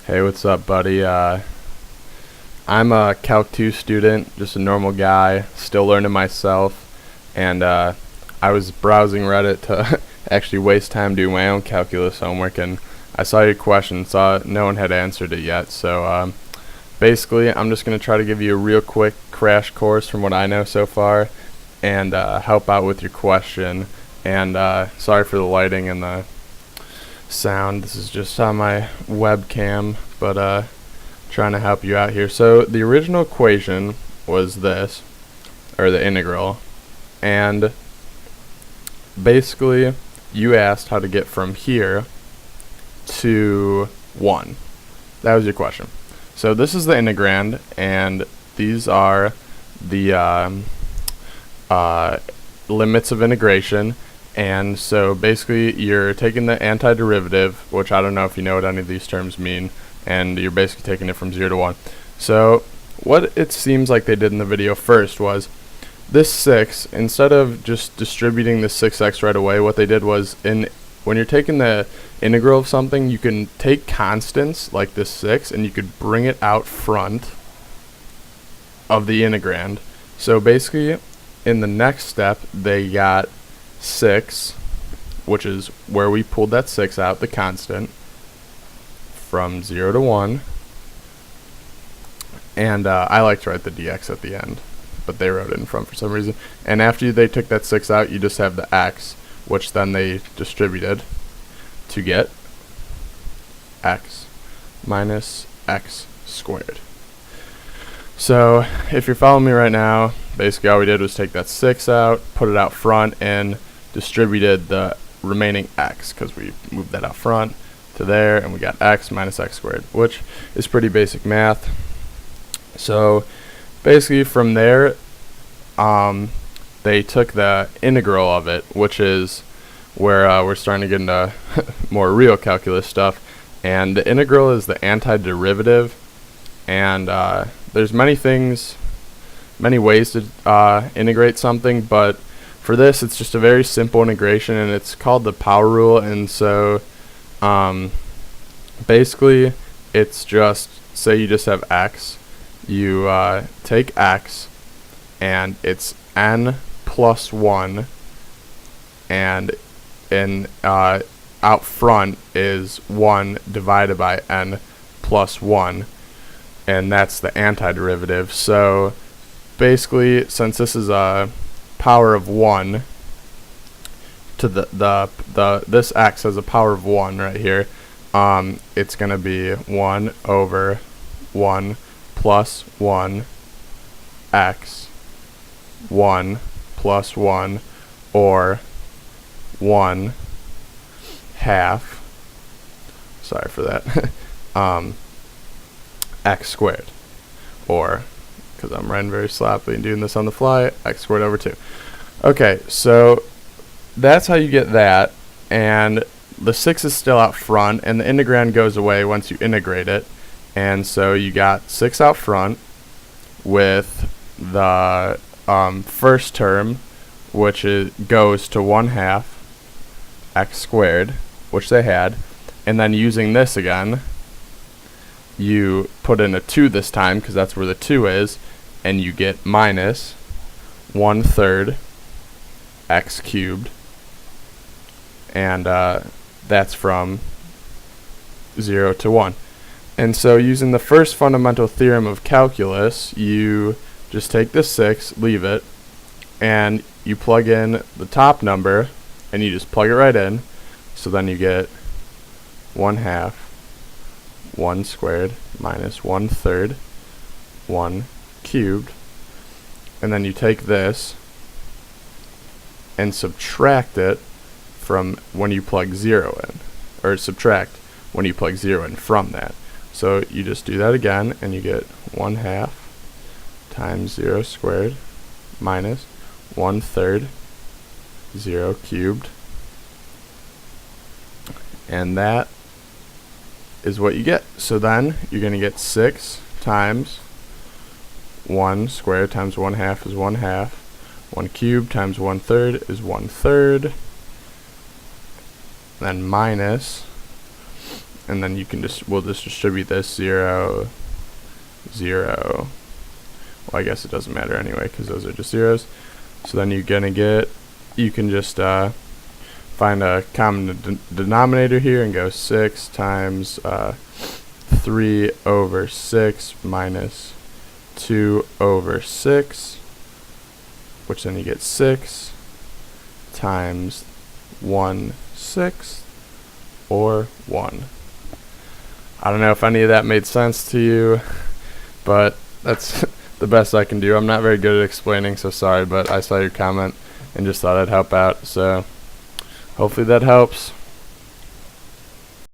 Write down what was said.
Hey, what's up, buddy? I'm a Calc 2 student, just a normal guy, still learning myself, and I was browsing Reddit to actually waste time doing my own calculus homework, and I saw your question, saw no one had answered it yet, so basically I'm just going to try to give you a real quick crash course from what I know so far, and help out with your question, and sorry for the lighting and the sound. This is just on my webcam, but trying to help you out here. So the original equation was this, or the integral, and basically you asked how to get from here to 1. That was your question. So this is the integrand, and these are the limits of integration. And so basically you're taking the antiderivative, which I don't know if you know what any of these terms mean, and you're basically taking it from 0 to 1. So what it seems like they did in the video first was this 6, instead of just distributing the 6x right away, what they did was when you're taking the integral of something, you can take constants like this 6 and you could bring it out front of the integrand. So basically in the next step they got 6, which is where we pulled that 6 out, the constant, from 0 to 1. And I like to write the dx at the end, but they wrote it in front for some reason. And after they took that 6 out, you just have the x, which then they distributed to get x minus x squared. So if you're following me right now, basically all we did was take that 6 out, put it out front, and distributed the remaining x, because we moved that out front to there, and we got x minus x squared, which is pretty basic math. So basically from there they took the integral of it, which is where we're starting to get into more real calculus stuff, and the integral is the antiderivative, and there's many ways to integrate something, but for this it's just a very simple integration, and it's called the power rule. And so basically it's just, say you just have x, you take x and it's n plus 1, and out front is 1 divided by n plus 1, and that's the antiderivative. So basically, since this is a power of 1 to this x has a power of 1 right here, it's going to be 1 over 1 plus 1 x 1 plus 1, or 1 half, sorry for that, x squared, or, because I'm writing very sloppily and doing this on the fly, x squared over 2. Okay, so that's how you get that, and the 6 is still out front, and the integrand goes away once you integrate it, and so you got 6 out front with the first term, which goes to 1/2 x squared, which they had, and then using this again, you put in a 2 this time, because that's where the 2 is, and you get minus 1/3 x cubed, and that's from 0 to 1. And so using the first fundamental theorem of calculus, you just take the 6, leave it, and you plug in the top number, and you just plug it right in. So then you get 1/2 1 squared minus 1/3 1 cubed, and then you take this and subtract it from when you plug 0 in, or subtract when you plug 0 in from that. So you just do that again, and you get 1/2 times 0 squared minus 1/3 0 cubed, and that is what you get. So then you're going to get 6 times 1 squared times 1/2 is 1/2, 1 cubed times 1/3 is 1/3, then minus and then we'll just distribute this 0, 0. Well, I guess it doesn't matter anyway because those are just zeros. So then you can just find a common denominator here and go 6 times 3 over 6 minus 2 over 6, which then you get 6 times 1/6, or 1. I don't know if any of that made sense to you, but that's the best I can do. I'm not very good at explaining, so sorry, but I saw your comment and just thought I'd help out, so hopefully that helps.